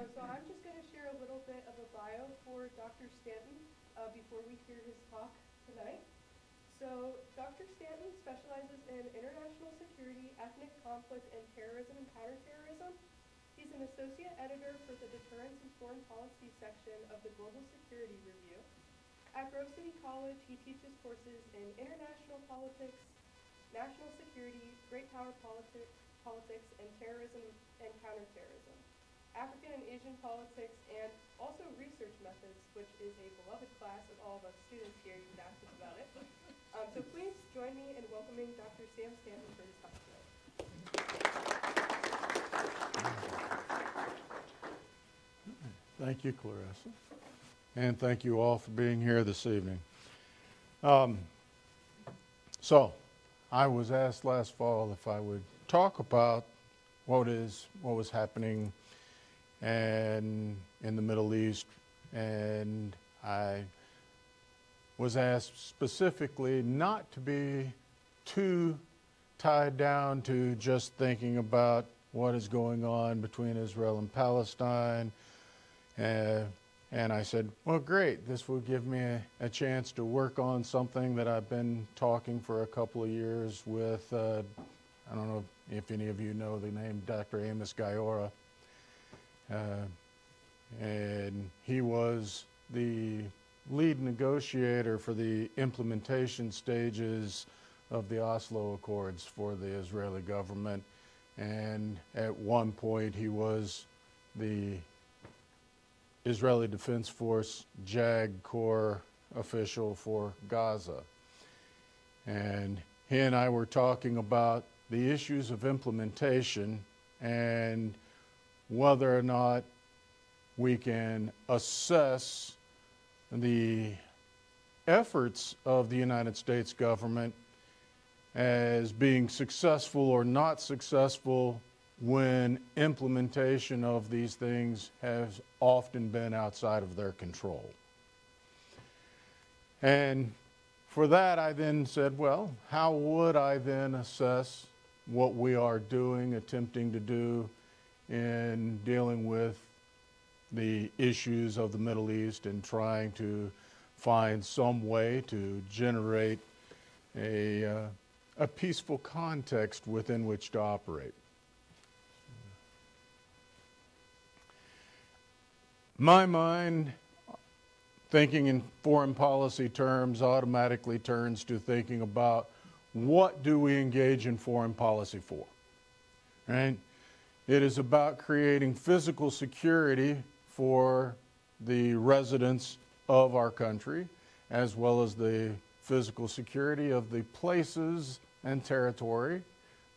So I'm just going to share a little bit of a bio for Dr. Stanton before we hear his talk tonight. So Dr. Stanton specializes in international security, ethnic conflict, and terrorism and counterterrorism. He's an associate editor for the Deterrence and Foreign Policy section of the Global Security Review. At Grove City College, he teaches courses in international politics, national security, great power politics, and terrorism and counterterrorism, African and Asian politics, and also research methods, which is a beloved class of all of us students here. You can ask us about it. So please join me in welcoming Dr. Sam Stanton for his talk tonight. Thank you, Clarissa. And thank you all for being here this evening. So, I was asked last fall if I would talk about what was happening in the Middle East, and I was asked specifically not to be too tied down to just thinking about what is going on between Israel and Palestine. And I said, well, great, this will give me a chance to work on something that I've been talking for a couple of years with, I don't know if any of you know the name Dr. Amos Guyora. And he was the lead negotiator for the implementation stages of the Oslo Accords for the Israeli government. And at one point he was the Israeli Defense Force JAG Corps official for Gaza. And he and I were talking about the issues of implementation and whether or not we can assess the efforts of the United States government as being successful or not successful when implementation of these things has often been outside of their control. And for that, I then said, well, how would I then assess what we are doing, attempting to do in dealing with the issues of the Middle East and trying to find some way to generate a peaceful context within which to operate. My mind, thinking in foreign policy terms, automatically turns to thinking about what do we engage in foreign policy for, right? It is about creating physical security for the residents of our country, as well as the physical security of the places and territory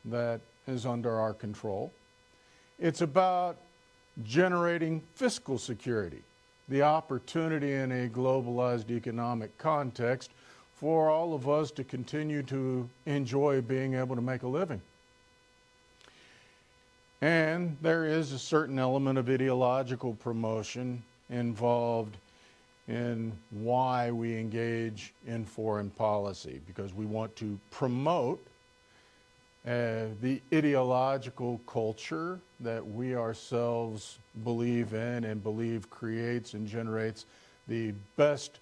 that is under our control. It's about generating fiscal security, the opportunity in a globalized economic context for all of us to continue to enjoy being able to make a living. And there is a certain element of ideological promotion involved in why we engage in foreign policy, because we want to promote the ideological culture that we ourselves believe in and believe creates and generates the best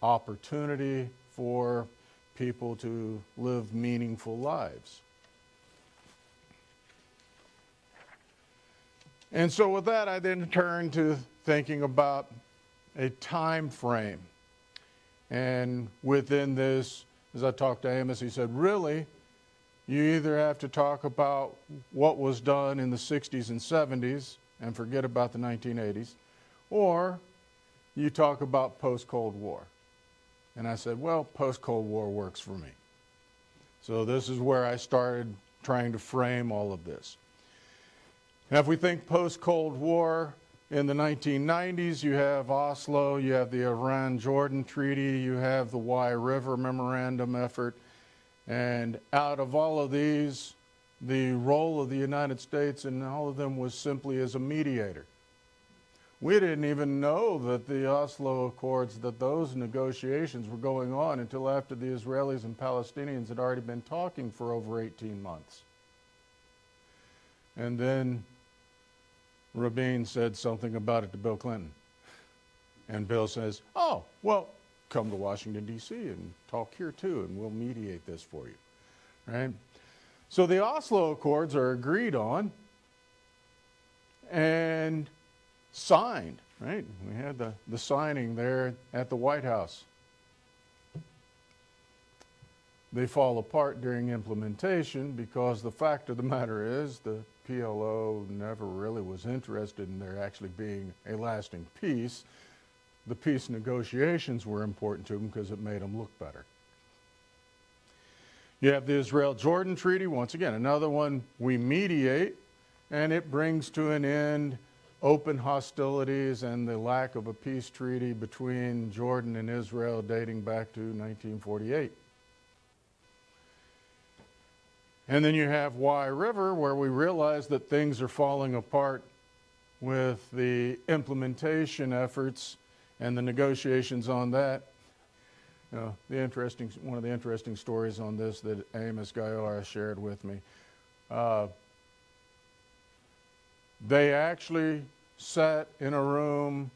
opportunity for people to live meaningful lives. And so with that, I then turn to thinking about a time frame. And within this, as I talked to Amos, he said, really, you either have to talk about what was done in the 60s and 70s and forget about the 1980s, or you talk about post-Cold War. And I said, well, post-Cold War works for me. So this is where I started trying to frame all of this. Now, if we think post-Cold War, in the 1990s, you have Oslo, you have the Iran-Jordan Treaty, you have the Wye River Memorandum effort, and out of all of these, the role of the United States in all of them was simply as a mediator. We didn't even know that the Oslo Accords, that those negotiations were going on until after the Israelis and Palestinians had already been talking for over 18 months. And then Rabin said something about it to Bill Clinton. And Bill says, oh, well, come to Washington, D.C. and talk here too, and we'll mediate this for you, right? So the Oslo Accords are agreed on and signed, right? We had the signing there at the White House. They fall apart during implementation because the fact of the matter is the PLO never really was interested in there actually being a lasting peace. The peace negotiations were important to them because it made them look better. You have the Israel-Jordan Treaty, once again, another one we mediate, and it brings to an end open hostilities and the lack of a peace treaty between Jordan and Israel dating back to 1948. And then you have Wye River, where we realize that things are falling apart with the implementation efforts and the negotiations on that. You know, one of the interesting stories on this that Amos Gayora shared with me. They actually sat in a room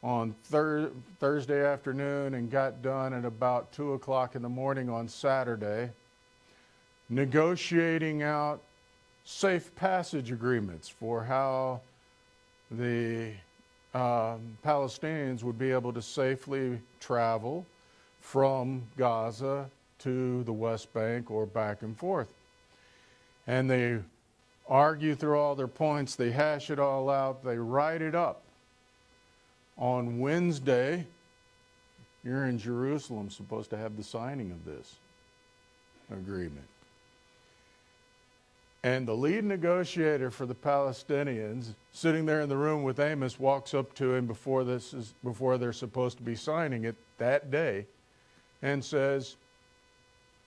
on Thursday afternoon and got done at about 2 o'clock in the morning on Saturday, negotiating out safe passage agreements for how the Palestinians would be able to safely travel from Gaza to the West Bank or back and forth. And they argue through all their points, they hash it all out, they write it up. On Wednesday, you're in Jerusalem, supposed to have the signing of this agreement. And the lead negotiator for the Palestinians, sitting there in the room with Amos, walks up to him before they're supposed to be signing it that day and says,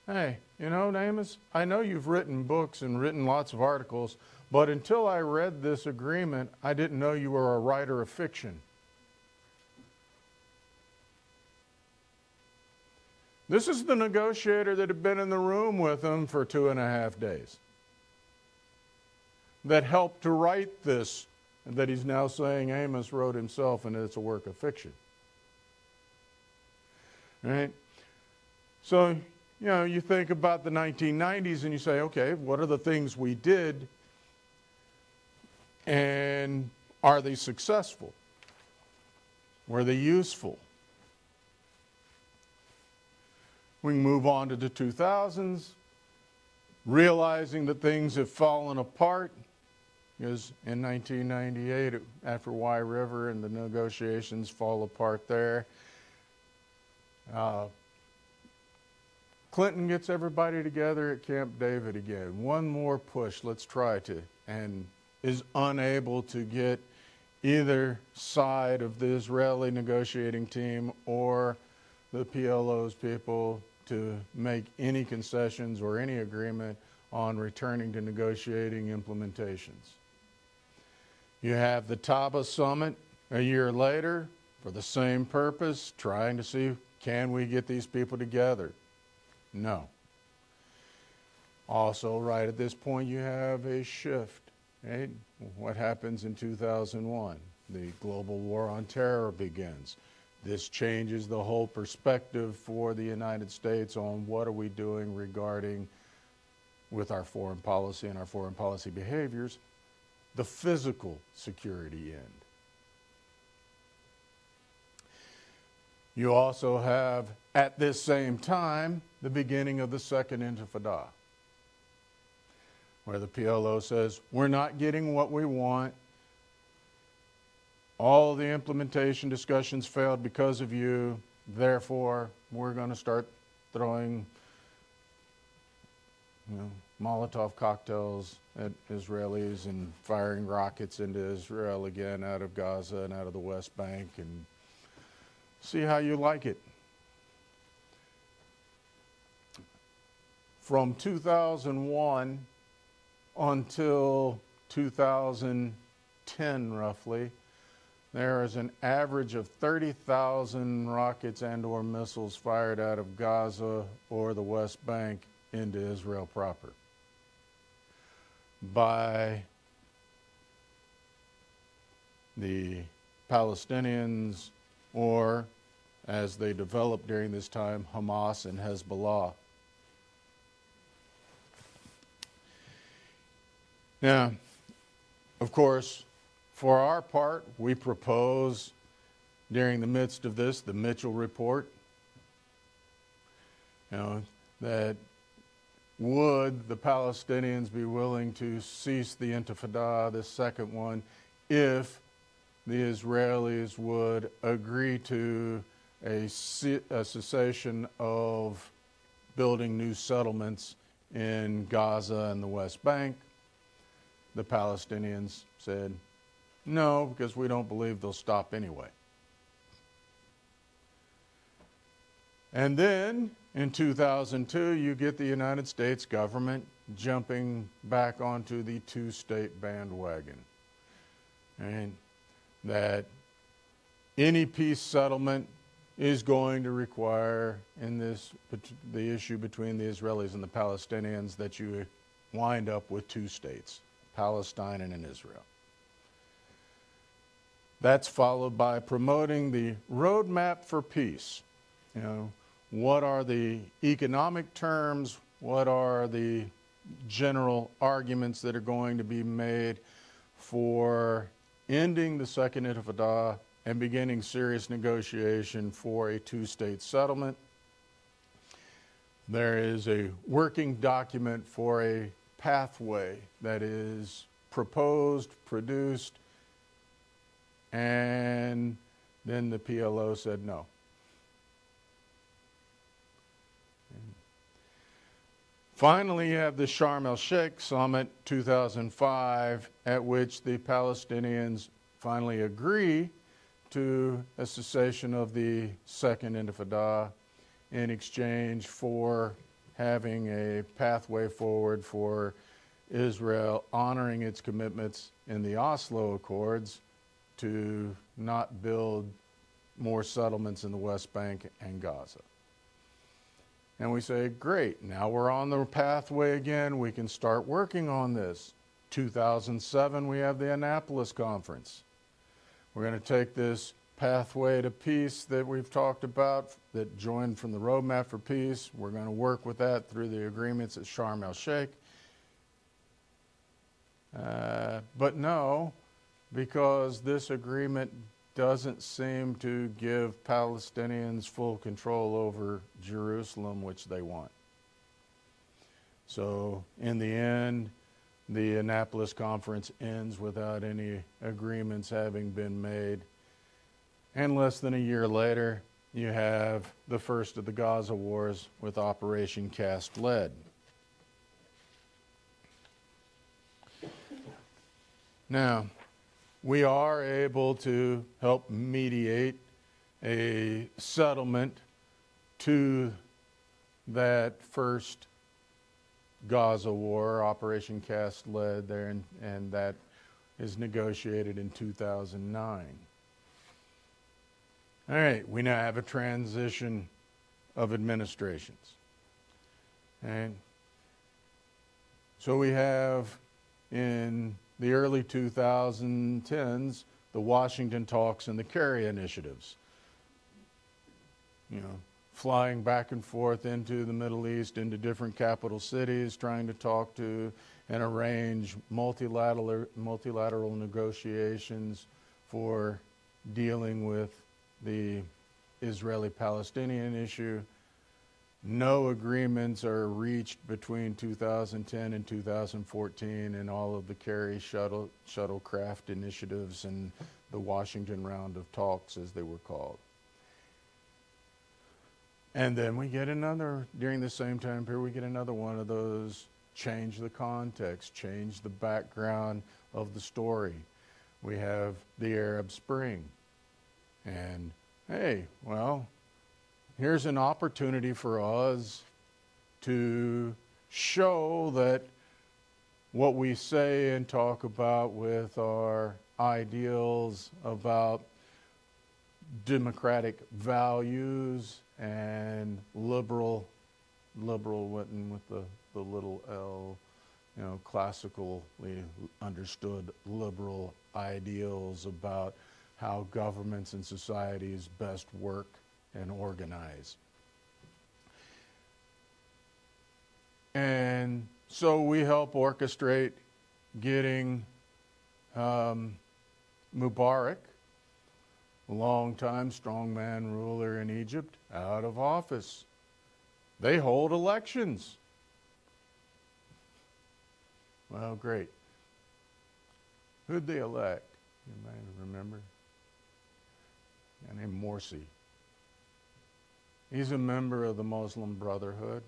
hey, you know, Amos, I know you've written books and written lots of articles, but until I read this agreement, I didn't know you were a writer of fiction. This is the negotiator that had been in the room with him for 2.5 days, that helped to write this, that he's now saying Amos wrote himself and it's a work of fiction. Right? So, you know, you think about the 1990s and you say, okay, what are the things we did and are they successful? Were they useful? We can move on to the 2000s, realizing that things have fallen apart, because in 1998, after Wye River and the negotiations fall apart there, Clinton gets everybody together at Camp David again. One more push, let's try to, and is unable to get either side of the Israeli negotiating team or the PLO's people to make any concessions or any agreement on returning to negotiating implementations. You have the Taba Summit a year later for the same purpose, trying to see, can we get these people together? No. Also, right at this point, you have a shift. Right? What happens in 2001? The global war on terror begins. This changes the whole perspective for the United States on what are we doing regarding, with our foreign policy and our foreign policy behaviors, the physical security end. You also have, at this same time, the beginning of the Second Intifada, where the PLO says, we're not getting what we want. All the implementation discussions failed because of you. Therefore, we're going to start throwing, Molotov cocktails at Israelis and firing rockets into Israel again out of Gaza and out of the West Bank, and see how you like it. From 2001 until 2010, roughly, there is an average of 30,000 rockets and or missiles fired out of Gaza or the West Bank into Israel proper. By the Palestinians, or, as they developed during this time, Hamas and Hezbollah. Now, of course, for our part, we propose during the midst of this, the Mitchell Report, that would the Palestinians be willing to cease the Intifada, the second one, if the Israelis would agree to a cessation of building new settlements in Gaza and the West Bank. The Palestinians said, no, because we don't believe they'll stop anyway. And then in 2002, you get the United States government jumping back onto the two-state bandwagon. And that any peace settlement is going to require, in this, the issue between the Israelis and the Palestinians, that you wind up with two states, Palestine and in Israel. That's followed by promoting the roadmap for peace. What are the economic terms? What are the general arguments that are going to be made for ending the Second Intifada and beginning serious negotiation for a two-state settlement? There is a working document for a pathway that is proposed, produced, and then the PLO said no. Finally, you have the Sharm el-Sheikh Summit 2005, at which the Palestinians finally agree to a cessation of the Second Intifada in exchange for having a pathway forward for Israel honoring its commitments in the Oslo Accords to not build more settlements in the West Bank and Gaza. And we say, great, now we're on the pathway again, we can start working on this. 2007, we have the Annapolis Conference. We're going to take this pathway to peace that we've talked about, that joined from the Roadmap for Peace. We're going to work with that through the agreements at Sharm el-Sheikh. But no, because this agreement doesn't seem to give Palestinians full control over Jerusalem, which they want. So in the end, the Annapolis Conference ends without any agreements having been made. And less than a year later, you have the first of the Gaza wars with Operation Cast Lead. Now, we are able to help mediate a settlement to that first Gaza war, Operation Cast Lead there, and that is negotiated in 2009. All right, we now have a transition of administrations. And so we have in the early 2010s, the Washington talks and the Kerry initiatives. Flying back and forth into the Middle East, into different capital cities, trying to talk to and arrange multilateral negotiations for dealing with the Israeli-Palestinian issue. No agreements are reached between 2010 and 2014 in all of the Kerry shuttlecraft initiatives and the Washington round of talks, as they were called. And then we get another, during the same time period, we get another one of those change the context, change the background of the story. We have the Arab Spring. And hey, well, here's an opportunity for us to show that what we say and talk about with our ideals about democratic values and liberal with the little L, classically understood liberal ideals about how governments and societies best work and organize. And so we help orchestrate getting Mubarak, a longtime strongman ruler in Egypt, out of office. They hold elections. Well, great. Who'd they elect? You might remember. A guy named Morsi. He's a member of the Muslim Brotherhood,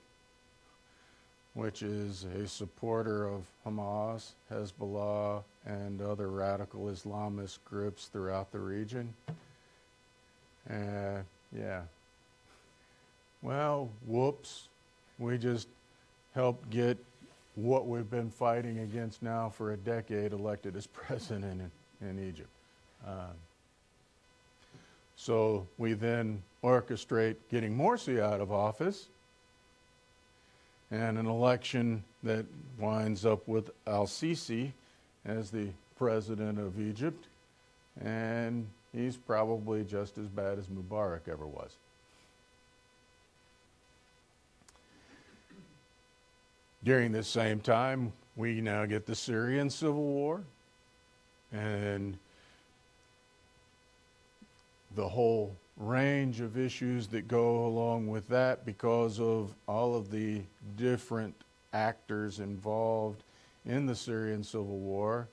which is a supporter of Hamas, Hezbollah, and other radical Islamist groups throughout the region. Yeah. Well, whoops. We just helped get what we've been fighting against now for a decade elected as president in Egypt. So we then orchestrate getting Morsi out of office, and an election that winds up with al-Sisi as the president of Egypt, and he's probably just as bad as Mubarak ever was. During this same time, we now get the Syrian civil war, and the whole range of issues that go along with that because of all of the different actors involved in the Syrian civil war,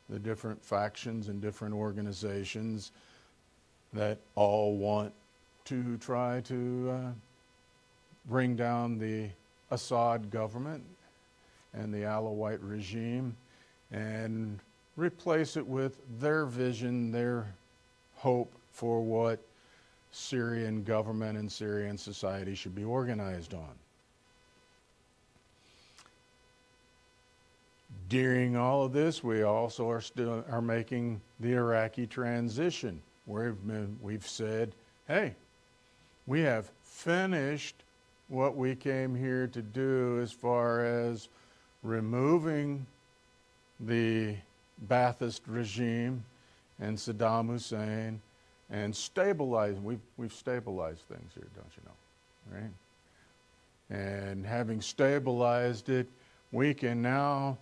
the different factions and different organizations that all want to try to bring down the Assad government and the Alawite regime and replace it with their vision, their hope for what Syrian government and Syrian society should be organized on. During all of this, we also are making the Iraqi transition, where we've said, hey, we have finished what we came here to do as far as removing the Ba'athist regime and Saddam Hussein and stabilizing. We've stabilized things here, don't you know, right? And having stabilized it, we can now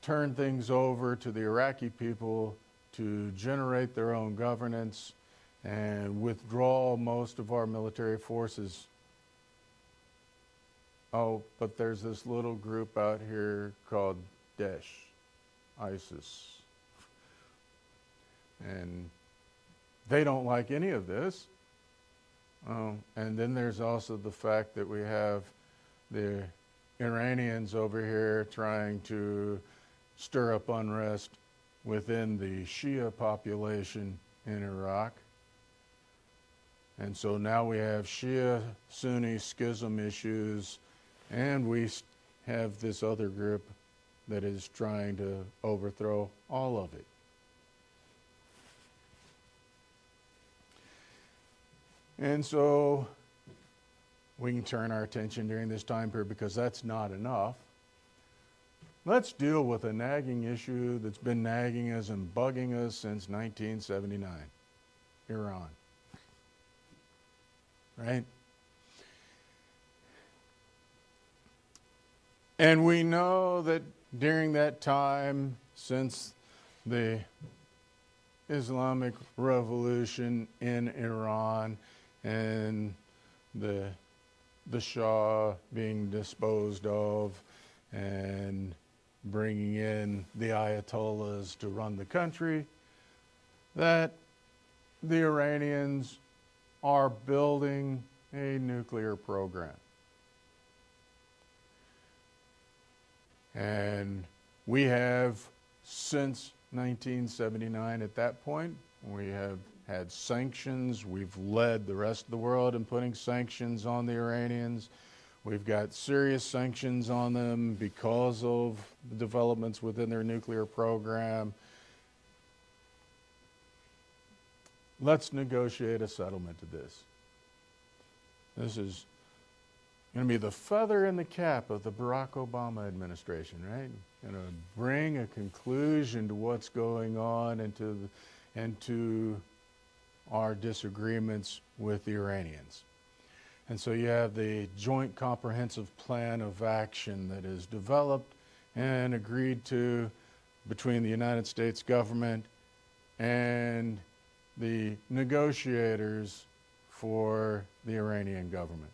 turn things over to the Iraqi people to generate their own governance and withdraw most of our military forces. Oh, but there's this little group out here called Daesh, ISIS. And they don't like any of this. And then there's also the fact that we have the Iranians over here trying to stir up unrest within the Shia population in Iraq. And so now we have Shia-Sunni schism issues, and we have this other group that is trying to overthrow all of it. And so we can turn our attention during this time period, because that's not enough. Let's deal with a nagging issue that's been nagging us and bugging us since 1979, Iran. Right? And we know that during that time, since the Islamic Revolution in Iran and the Shah being disposed of and bringing in the Ayatollahs to run the country, that the Iranians are building a nuclear program. And we have, since 1979 at that point, we have had sanctions. We've led the rest of the world in putting sanctions on the Iranians. We've got serious sanctions on them because of the developments within their nuclear program. Let's negotiate a settlement to this. This is going to be the feather in the cap of the Barack Obama administration, right? Going to bring a conclusion to what's going on and to our disagreements with the Iranians. And so you have the Joint Comprehensive Plan of Action that is developed and agreed to between the United States government and the negotiators for the Iranian government.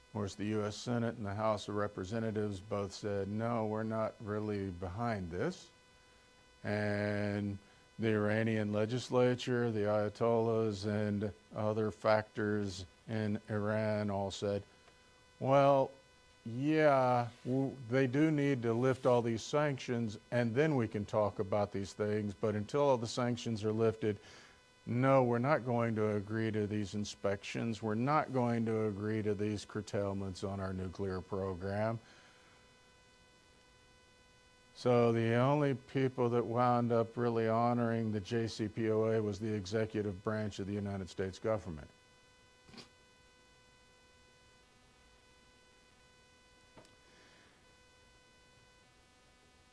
Of course, the U.S. Senate and the House of Representatives both said, no, we're not really behind this. And the Iranian legislature, the Ayatollahs, and other factors in Iran all said, well, yeah, they do need to lift all these sanctions, and then we can talk about these things. But until all the sanctions are lifted, no, we're not going to agree to these inspections. We're not going to agree to these curtailments on our nuclear program. So the only people that wound up really honoring the JCPOA was the executive branch of the United States government.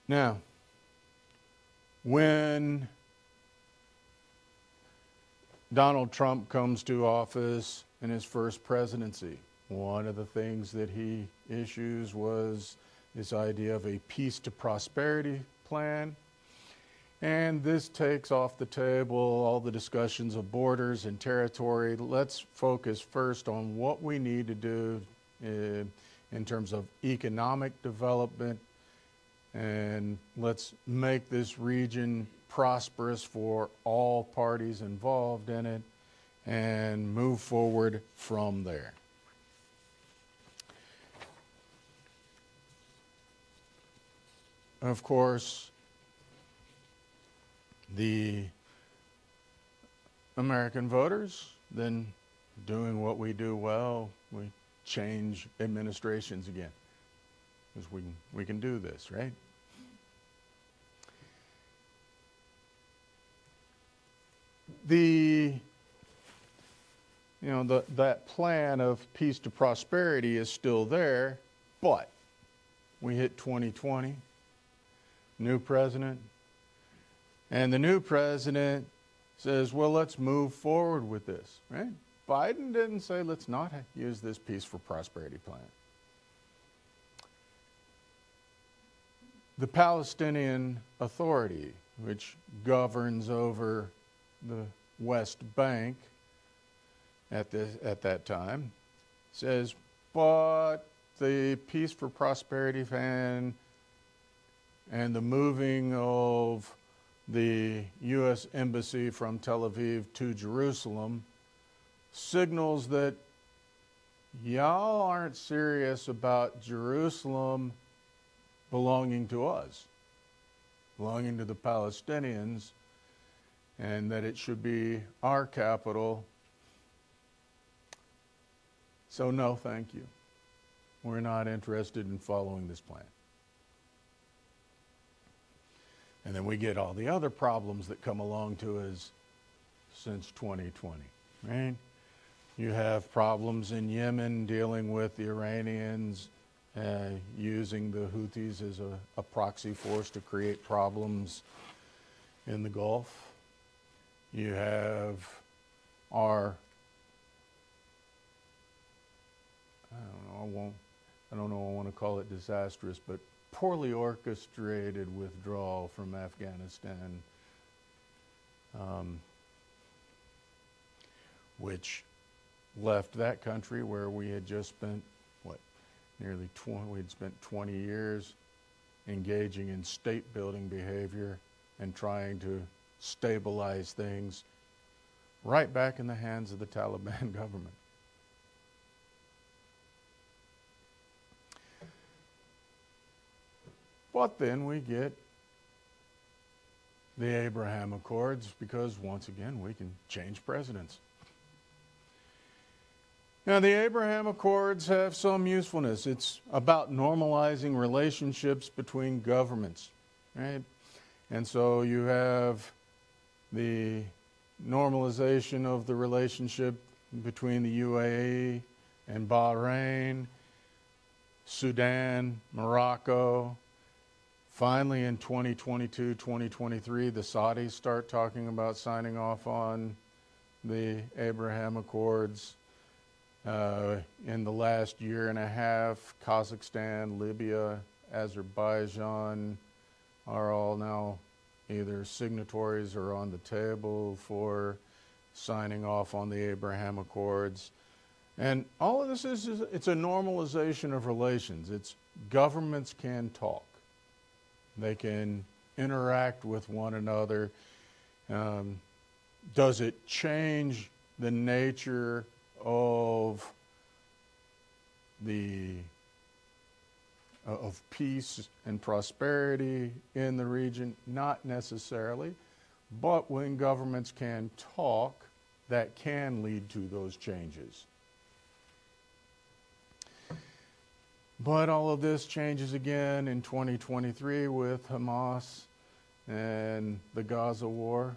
Now, when Donald Trump comes to office in his first presidency, one of the things that he issues was this idea of a peace to prosperity plan. And this takes off the table all the discussions of borders and territory. Let's focus first on what we need to do in terms of economic development, and let's make this region prosperous for all parties involved in it and move forward from there. Of course, the American voters, then doing what we do well, we change administrations again. Because we can do this, right? That plan of peace to prosperity is still there, but we hit 2020, new president, and the new president says, well, let's move forward with this, right? Biden didn't say, let's not use this peace for prosperity plan. The Palestinian Authority, which governs over the West Bank at that time, says, but the Peace for Prosperity plan and the moving of the U.S. Embassy from Tel Aviv to Jerusalem signals that y'all aren't serious about Jerusalem belonging to us, belonging to the Palestinians, and that it should be our capital. So no, thank you. We're not interested in following this plan. And then we get all the other problems that come along to us since 2020, right? You have problems in Yemen dealing with the Iranians using the Houthis as a proxy force to create problems in the Gulf. You have our, I don't know, I want to call it disastrous, but poorly orchestrated withdrawal from Afghanistan, which left that country where we had just spent, we had spent 20 years engaging in state building behavior and trying to stabilize things, right back in the hands of the Taliban government. But then we get the Abraham Accords because, once again, we can change presidents. Now, the Abraham Accords have some usefulness. It's about normalizing relationships between governments, right? And so you have the normalization of the relationship between the UAE and Bahrain, Sudan, Morocco. Finally, in 2022, 2023, the Saudis start talking about signing off on the Abraham Accords. In the last year and a half, Kazakhstan, Libya, Azerbaijan are all now either signatories or on the table for signing off on the Abraham Accords. And all of this it's a normalization of relations. It's governments can talk. They can interact with one another. Does it change the nature of peace and prosperity in the region? Not necessarily. But when governments can talk, that can lead to those changes. But all of this changes again in 2023 with Hamas and the Gaza war,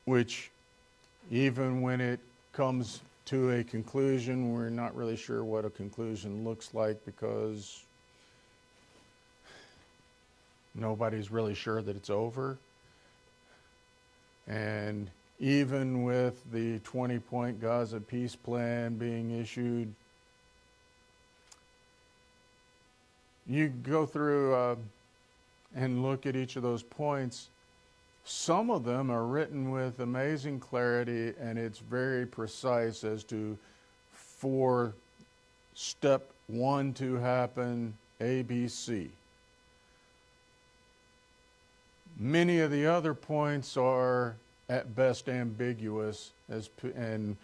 which even when it comes to a conclusion, we're not really sure what a conclusion looks like because nobody's really sure that it's over. And even with the 20-point Gaza peace plan being issued, you go through and look at each of those points. Some of them are written with amazing clarity, and it's very precise as to for step 1 to happen, A, B, C. Many of the other points are at best ambiguous, and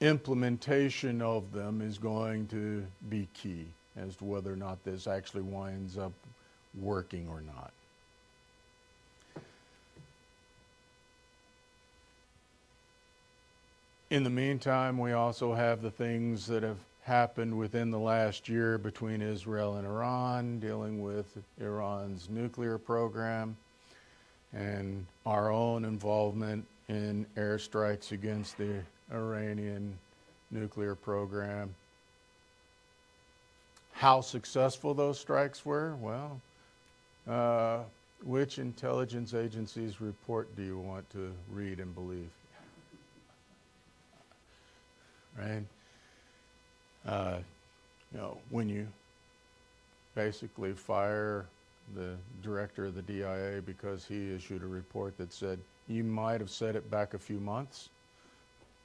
implementation of them is going to be key as to whether or not this actually winds up working or not. In the meantime, we also have the things that have happened within the last year between Israel and Iran, dealing with Iran's nuclear program, and our own involvement in airstrikes against the Iranian nuclear program. How successful those strikes were? Well, which intelligence agency's report do you want to read and believe? Right? When you basically fire the director of the DIA because he issued a report that said, you might have said it back a few months,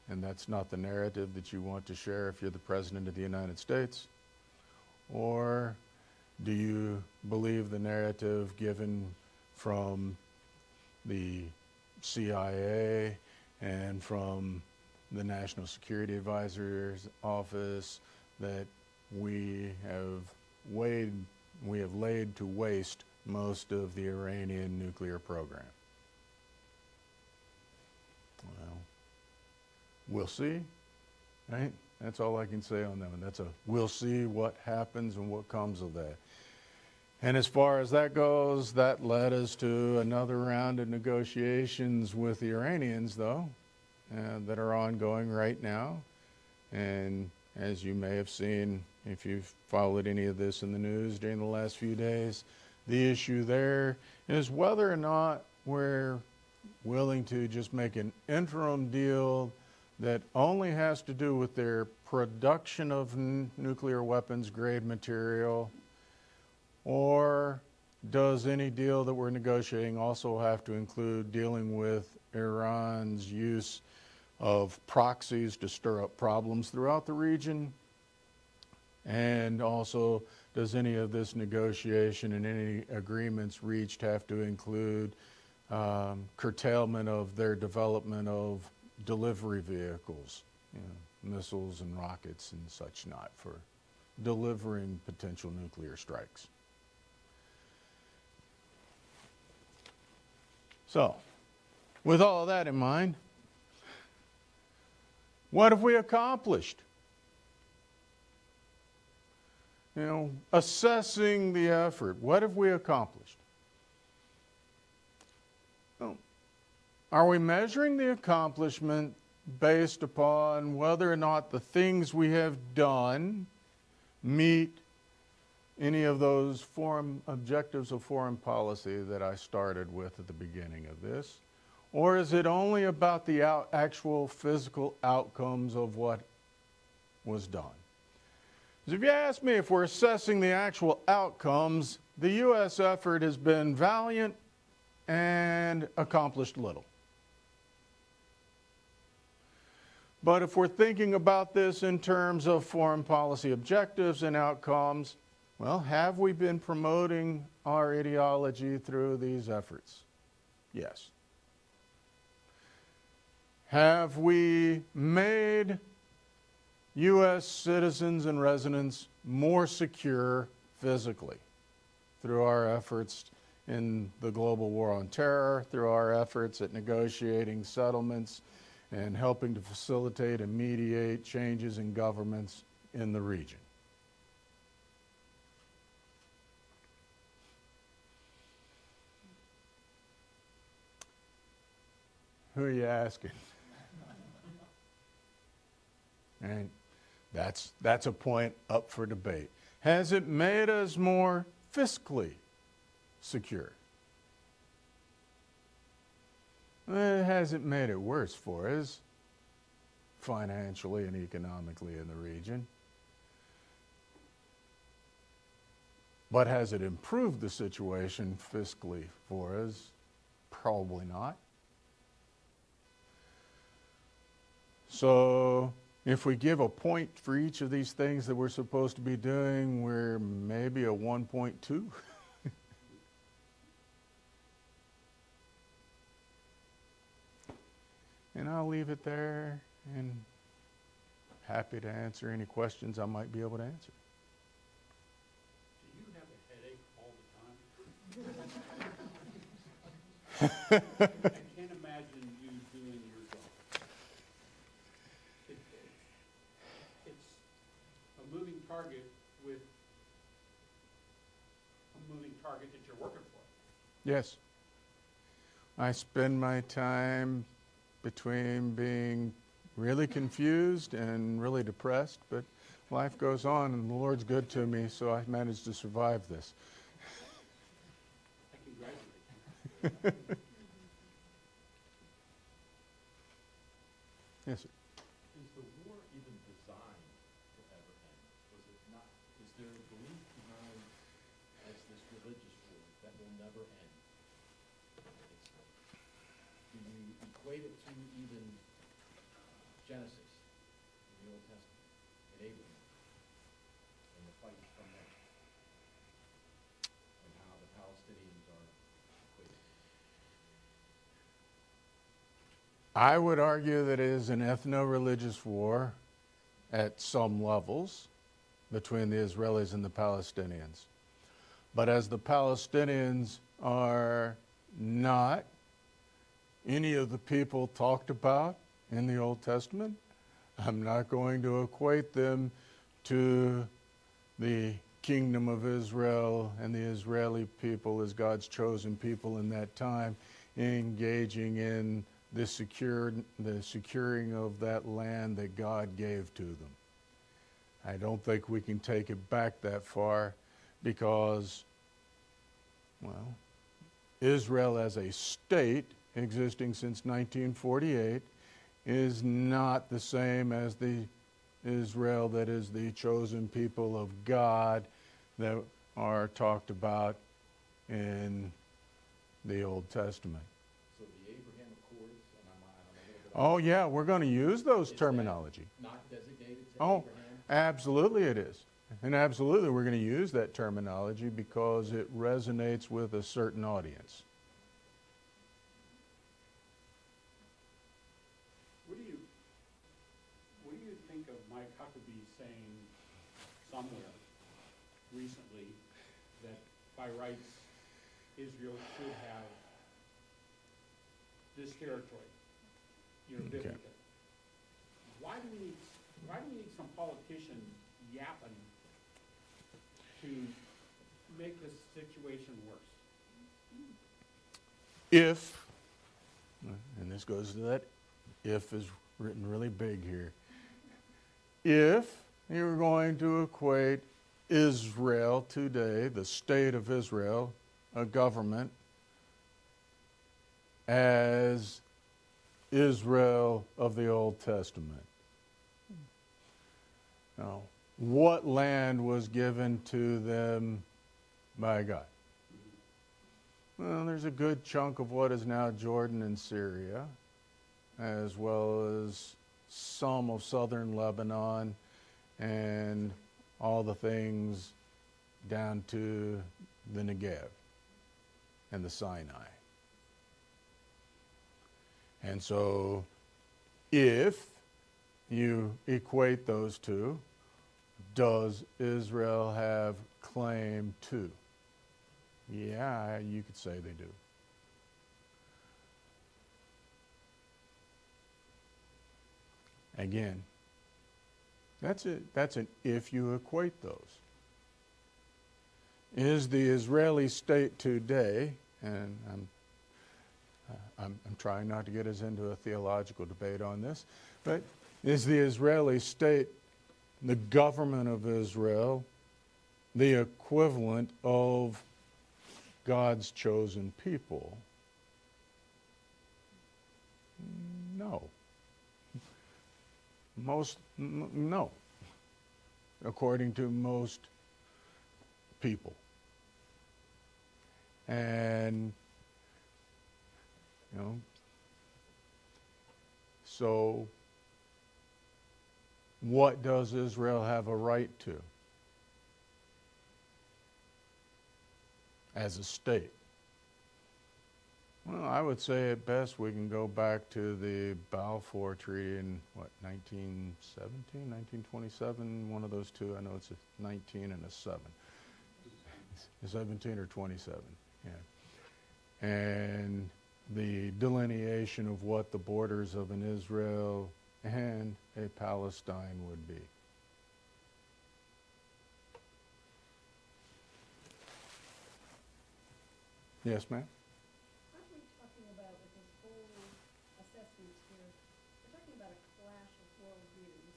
and that's not the narrative that you want to share if you're the President of the United States? Or do you believe the narrative given from the CIA and from the National Security Advisor's office that we have laid to waste most of the Iranian nuclear program? Well, we'll see, right? That's all I can say on that one. We'll see what happens and what comes of that. And as far as that goes, that led us to another round of negotiations with the Iranians, though, that are ongoing right now. And as you may have seen, if you've followed any of this in the news during the last few days, the issue there is whether or not we're willing to just make an interim deal that only has to do with their production of nuclear weapons grade material, or does any deal that we're negotiating also have to include dealing with Iran's use of proxies to stir up problems throughout the region? And also, does any of this negotiation and any agreements reached have to include curtailment of their development of delivery vehicles, missiles and rockets and such not, for delivering potential nuclear strikes? So, with all of that in mind, what have we accomplished? Assessing the effort, what have we accomplished? Well, Are we measuring the accomplishment based upon whether or not the things we have done meet any of those objectives of foreign policy that I started with at the beginning of this? Or is it only about the actual physical outcomes of what was done? Because if you ask me if we're assessing the actual outcomes, the U.S. effort has been valiant and accomplished little. But if we're thinking about this in terms of foreign policy objectives and outcomes, well, have we been promoting our ideology through these efforts? Yes. Have we made U.S. citizens and residents more secure physically through our efforts in the global war on terror, through our efforts at negotiating settlements and helping to facilitate and mediate changes in governments in the region? Who are you asking? And that's a point up for debate. Has it made us more fiscally secure? It hasn't made it worse for us financially and economically in the region. But has it improved the situation fiscally for us? Probably not. So if we give a point for each of these things that we're supposed to be doing, we're maybe a 1.2. And I'll leave it there, and happy to answer any questions I might be able to answer. Do you have a headache all the time? I can't imagine you doing your job. It's a moving target with a moving target that you're working for. Yes. I spend my time between being really confused and really depressed, but life goes on and the Lord's good to me, so I've managed to survive this. I congratulate you. Yes, sir. Is the war even designed to ever end? Was it not? Is there a belief behind as this religious war that will never end? Do you equate it to even Genesis in the Old Testament and Abraham and the fight from there and how the Palestinians are equated? I would argue that it is an ethno-religious war at some levels between the Israelis and the Palestinians. But as the Palestinians are not any of the people talked about in the Old Testament, I'm not going to equate them to the kingdom of Israel and the Israeli people as God's chosen people in that time, engaging in the securing of that land that God gave to them. I don't think we can take it back that far because, well, Israel as a state existing since 1948 is not the same as the Israel that is the chosen people of God that are talked about in the Old Testament. So the Abraham Accords, and I'm a little bit Oh yeah, we're going to use those terminology. not designated to Oh, Abraham? absolutely it is. And absolutely we're going to use that terminology because it resonates with a certain audience. What do you think of Mike Huckabee saying somewhere recently that by rights Israel should have this territory, biblically? Why do we need some politician yapping to make this situation worse? If, and this goes to that if is written really big here. If you're going to equate Israel today, the state of Israel, a government, as Israel of the Old Testament. Now, what land was given to them by God? Well, there's a good chunk of what is now Jordan and Syria, as well as some of southern Lebanon and all the things down to the Negev and the Sinai. And so if you equate those two, does Israel have claim to? Yeah, you could say they do. Again, that's an if you equate those. Is the Israeli state today, and I'm trying not to get us into a theological debate on this, but is the Israeli state, the government of Israel, the equivalent of God's chosen people? No. No. According to most people. And, so what does Israel have a right to as a state? Well, I would say at best we can go back to the Balfour Treaty in, 1917, 1927, one of those two. I know it's a 19 and a 7. 17 or 27, yeah. And the delineation of what the borders of an Israel and a Palestine would be. Yes, ma'am? Aren't we talking about, with this whole assessment here, we're talking about a clash of worldviews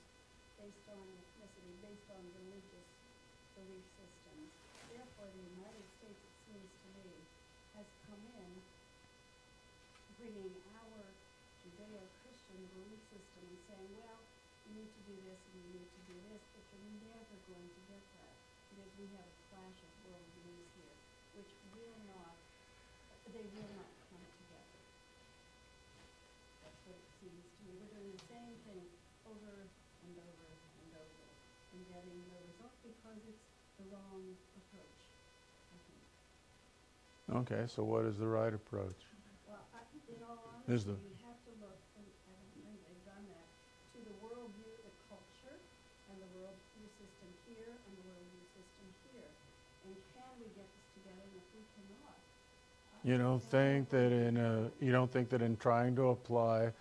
based on ethnicity, based on religious belief systems. Therefore, the United States, it seems to me, has come in bringing our Judeo-Christian belief system and saying, well, you need to do this and you need to do this, but you're never going to get that because we have a clash of worldviews here, which will not, they will not come together. That's what it seems to me. We're doing the same thing over and over and over and getting no result because it's the wrong approach, I think. Okay, so what is the right approach? Well, in all Is honesty, the- we have to look, and I don't think they've done that, to the worldview, the culture, and the worldview system here, and the worldview system here. And can we get this together, and if we cannot? You don't think that in trying to apply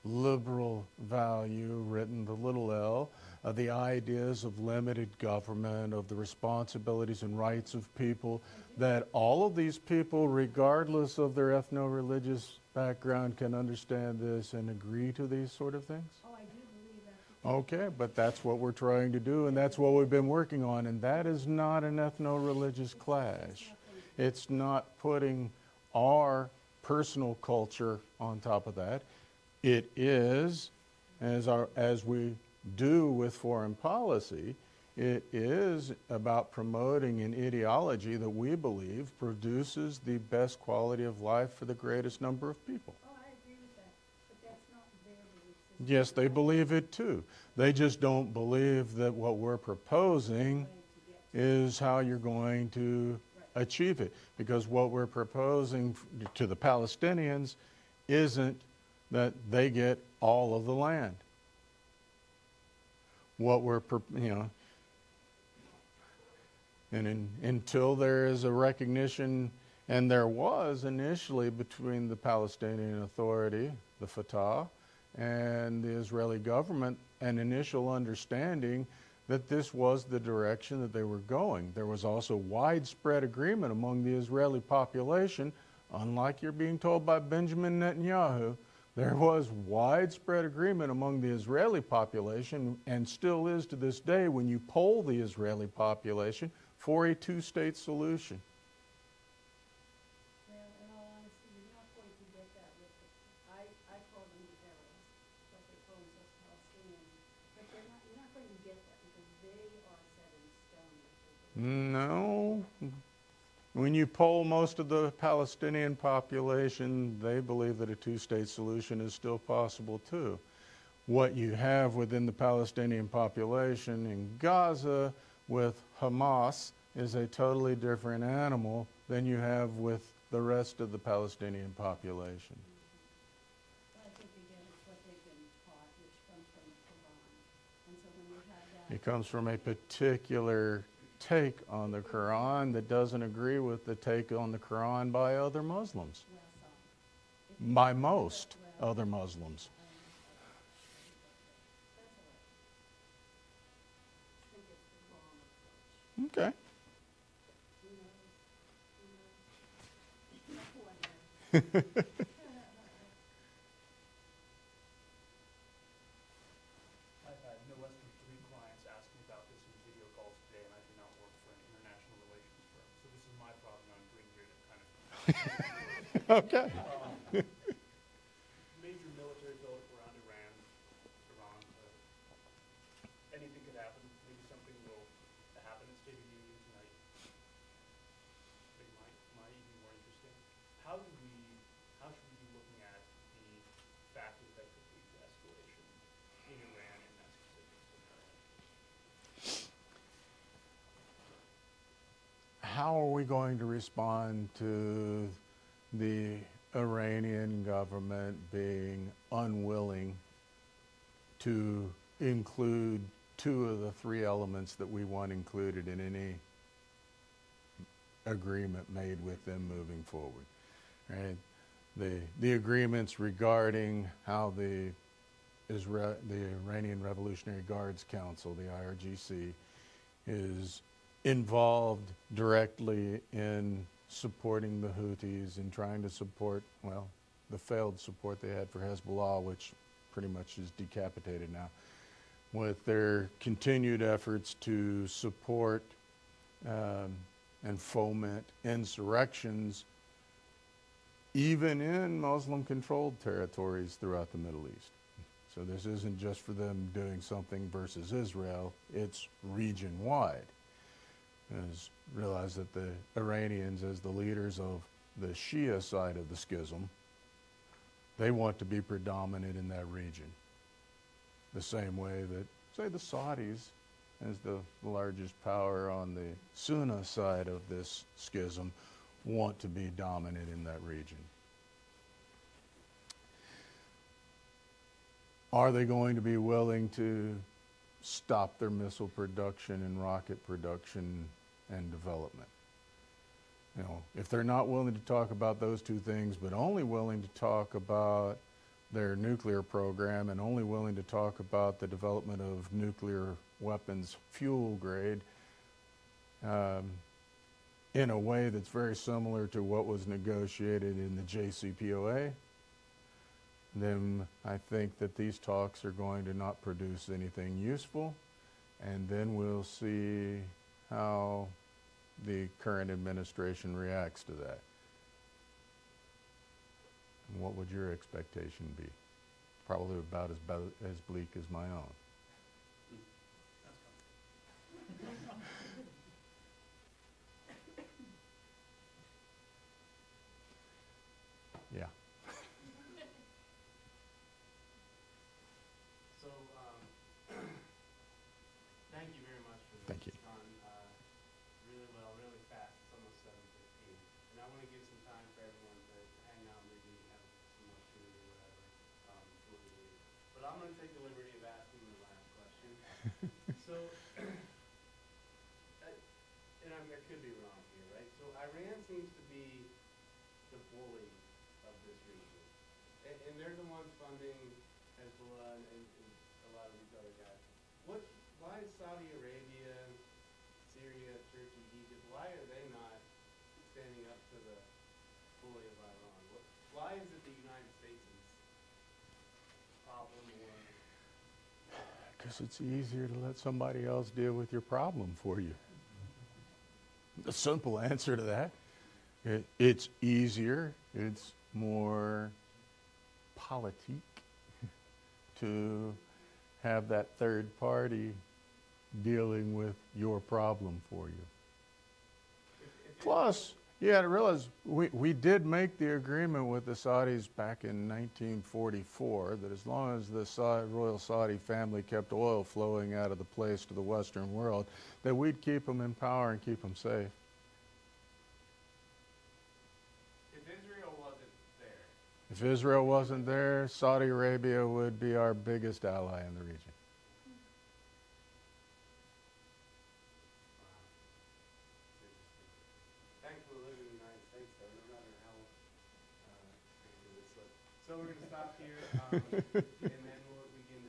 liberal value, written the little L, of the ideas of limited government, of the responsibilities and rights of people, that all of these people, regardless of their ethno-religious background, can understand this and agree to these sort of things? Oh, I do believe that. Okay, but that's what we're trying to do, and that's what we've been working on, and that is not an ethno-religious clash. It's not putting our personal culture on top of that. It is, as we do with foreign policy, it is about promoting an ideology that we believe produces the best quality of life for the greatest number of people. Oh, I agree with that, but that's not their belief system. Yes, they believe it too. They just don't believe that what we're proposing Way to get to. is how you're going to achieve it. Because what we're proposing to the Palestinians isn't that they get all of the land. What we're, and until there is a recognition, and there was initially between the Palestinian Authority, the Fatah, and the Israeli government, an initial understanding that this was the direction that they were going. There was also widespread agreement among the Israeli population, unlike you're being told by Benjamin Netanyahu, there was widespread agreement among the Israeli population, and still is to this day when you poll the Israeli population, for a two-state solution. Well, in all honesty, you're not going to get that with I call them the Arabs, but they call themselves Palestinians. But you're not going to get that because they are set in stone with their beliefs. No. When you poll most of the Palestinian population, they believe that a two-state solution is still possible too. What you have within the Palestinian population in Gaza with Hamas is a totally different animal than you have with the rest of the Palestinian population. But I think again, it's what they've been taught, which comes from the Quran. And so when you have that. It comes from a particular take on the Quran that doesn't agree with the take on the Quran by other Muslims, Well, some. by most other Muslims. That's all right. I think it's the calm approach. Okay. Who knows? Who knows? Who knows? I've had no less than 3 clients ask me about this in video calls today, and I do not work for an international relations firm. So this is my problem I'm doing here to kind of Okay. major military buildup around Iran. Anything could happen. Maybe something will happen at State of the Union tonight. It might even be more interesting. How should we be looking at the factors that could lead to escalation in Iran in that specific scenario? How are we going to respond to the Iranian government being unwilling to include 2 of the 3 elements that we want included in any agreement made with them moving forward? Right? The agreements regarding how the Iranian Revolutionary Guards Council, the IRGC, is involved directly in supporting the Houthis and trying to support, well, the failed support they had for Hezbollah, which pretty much is decapitated now, with their continued efforts to support and foment insurrections even in Muslim-controlled territories throughout the Middle East. So this isn't just for them doing something versus Israel, it's region-wide. Realize that the Iranians, as the leaders of the Shia side of the schism, they want to be predominant in that region. The same way that, say, the Saudis, as the largest power on the Sunni side of this schism, want to be dominant in that region. Are they going to be willing to stop their missile production and rocket production and development? You know, if they're not willing to talk about those 2 things, but only willing to talk about their nuclear program and only willing to talk about the development of nuclear weapons fuel grade in a way that's very similar to what was negotiated in the JCPOA, then I think that these talks are going to not produce anything useful, and then we'll see how the current administration reacts to that. And what would your expectation be? Probably about as bleak as my own. Yeah. So, thank you very much for this. Thank you. It's gone really well, really fast. It's almost 7:15. And I want to give some time for everyone to hang out, maybe have some more food or whatever before we leave. But I'm going to take the liberty of asking the last question. So, I could be wrong here, right? So Iran seems to be the bully of this region. And they're the ones funding Hezbollah and a lot of these other guys. Why is Saudi Arabia, Syria, Turkey, Egypt, why are they not standing up to the bully of Iran? Why is it the United States is problem or? Because it's easier to let somebody else deal with your problem for you. The simple answer to that. It's easier, it's more politique to have that third party dealing with your problem for you. Plus, you got to realize we did make the agreement with the Saudis back in 1944 that as long as the royal Saudi family kept oil flowing out of the place to the Western world, that we'd keep them in power and keep them safe. If Israel wasn't there, If Israel wasn't there, Saudi Arabia would be our biggest ally in the region. thankful to live in the United States though, no matter how, crazy this looks. So we're gonna stop here, and